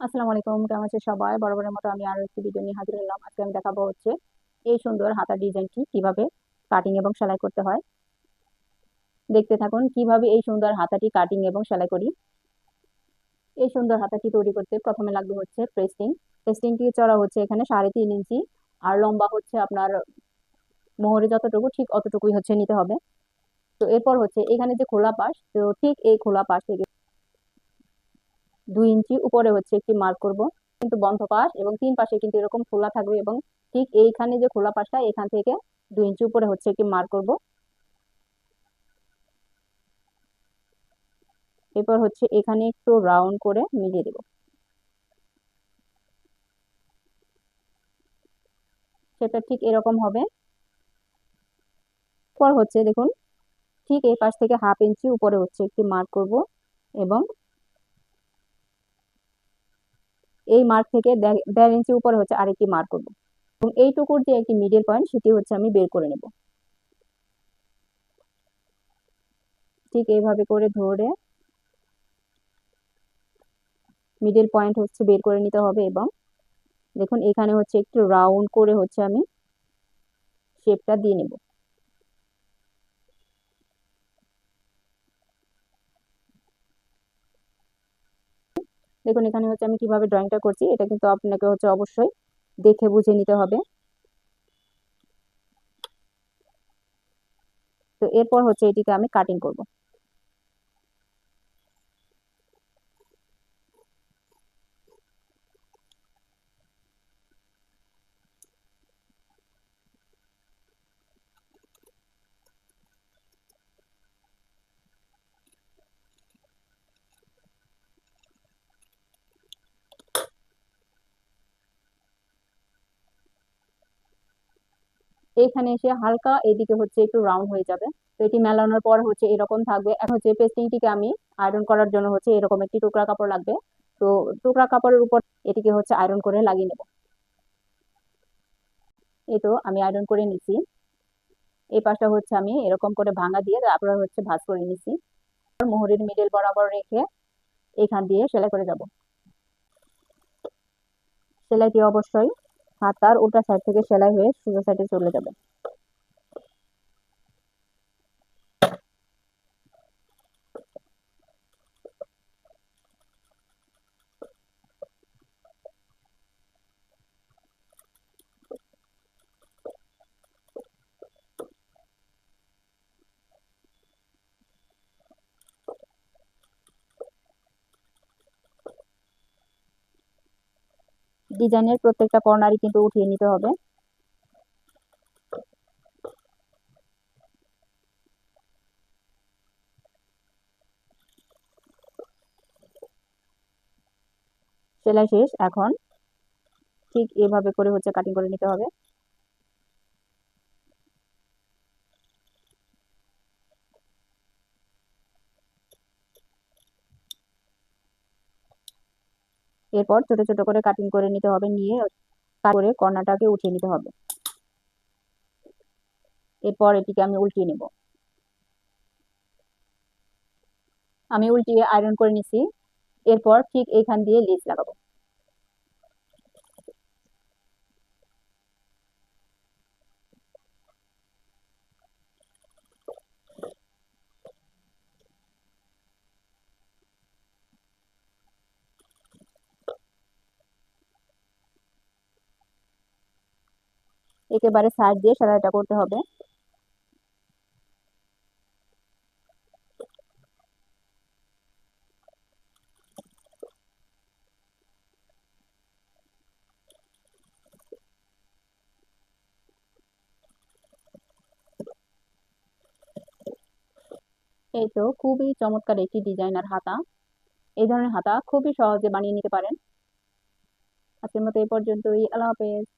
আসসালামু আলাইকুম, কেমন আছে সবাই? বরাবরের মতো আমি আরো একটি ভিডিও নিয়ে হাজির হলাম। আজকে আমি দেখাবো হচ্ছে এই সুন্দর হাতার ডিজাইনটি কিভাবে কাটিং এবং সেলাই করতে হয়। দেখতে থাকুন কিভাবে এই সুন্দর হাতাটি কাটিং এবং সেলাই করি। এই সুন্দর হাতাটি তৈরি করতে প্রথমে লাগবে হচ্ছে প্রেস্টিং। প্রেস্টিংটি চড়া হচ্ছে এখানে 3.5 ইঞ্চি, আর লম্বা হচ্ছে আপনার মোহরে যতটুকু ঠিক অতটুকুই হচ্ছে নিতে হবে। তো এরপর হচ্ছে এখানে যে খোলা পাশ, তো ঠিক এই খোলা পাশ থেকে 2 ইঞ্চি উপরে হচ্ছে একটি মার্ক করব, কিন্তু বন্ধ পাশ এবং 3 পাশে কিন্তু এরকম খোলা থাকবে, এবং ঠিক এইখানে যে খোলা পাশটা এখান থেকে 2 ইঞ্চি উপরে হচ্ছে একটি মার্ক করব। এরপর হচ্ছে এখানে একটু রাউন্ড করে মিলিয়ে দেব, সেটা ঠিক এরকম হবে। পর হচ্ছে দেখুন, ঠিক এই পাশ থেকে 1/2 ইঞ্চি উপরে হচ্ছে একটি মার্ক করব, এবং এই মার্ক থেকে 1.5 ইঞ্চি উপরে হচ্ছে আরেকটি মার্ক করব, এবং এইটুকুর যে একটি মিডল পয়েন্ট সেটি হচ্ছে আমি বের করে নেব। ঠিক এইভাবে করে ধরে মিডল পয়েন্ট হচ্ছে বের করে নিতে হবে, এবং দেখুন এখানে হচ্ছে একটু রাউন্ড করে হচ্ছে আমি শেপটা দিয়ে নেব। দেখুন এখানে হচ্ছে আমি কিভাবে ড্রয়িংটা করছি, এটা কিন্তু আপনাকে হচ্ছে অবশ্যই দেখে বুঝে নিতে হবে। তো এরপর হচ্ছে এটিকে আমি কাটিং করব। এখানে এসে হালকা এদিকে হচ্ছে একটু রাউন্ড হয়ে যাবে। তো এটি মেলানোর পর হচ্ছে এরকম থাকবে। এখন হচ্ছে পেস্টিংটিকে আমি আয়রন করার জন্য হচ্ছে এরকম একটি টুকরা কাপড় লাগবে। তো টুকরা কাপড়ের উপর এটিকে হচ্ছে আয়রন করে লাগিয়ে নেব। এই তো আমি আয়রন করে নিছি। এই পাশটা হচ্ছে আমি এরকম করে ভাঙা দিয়ে তারপরে হচ্ছে ভাঁজ করে নিছি। মোহরের মিডল বরাবর রেখে এখান দিয়ে সেলাই করে যাব। সেলাইটি অবশ্যই হাতার উল্টা সাইড থেকে সেলাই হয়ে সোজা সাইডে চলে যাবে। ডিজাইনের প্রত্যেকটা কর্নারই কিন্তু উঠিয়ে নিতে হবে। সেলাই শেষ। এখন ঠিক এভাবে করে হচ্ছে কাটিং করে নিতে হবে। এরপর ছোট ছোট করে কাটিং করে নিতে হবে, নিয়ে করে কর্নারটাকে উঠিয়ে নিতে হবে। এরপর এটিকে আমি উল্টিয়ে নেব। আমি উল্টিয়ে আয়রন করে নিছি। এরপর ঠিক এখান দিয়ে লেস লাগাবো। একেবারে সাইড দিয়ে সেলাইটা করতে হবে। এই তো খুবই চমৎকার একটি ডিজাইনার হাতা। এই ধরনের হাতা খুবই সহজে বানিয়ে নিতে পারেন। আজকের মতো এই পর্যন্তই। আল্লাহ হাফেজ।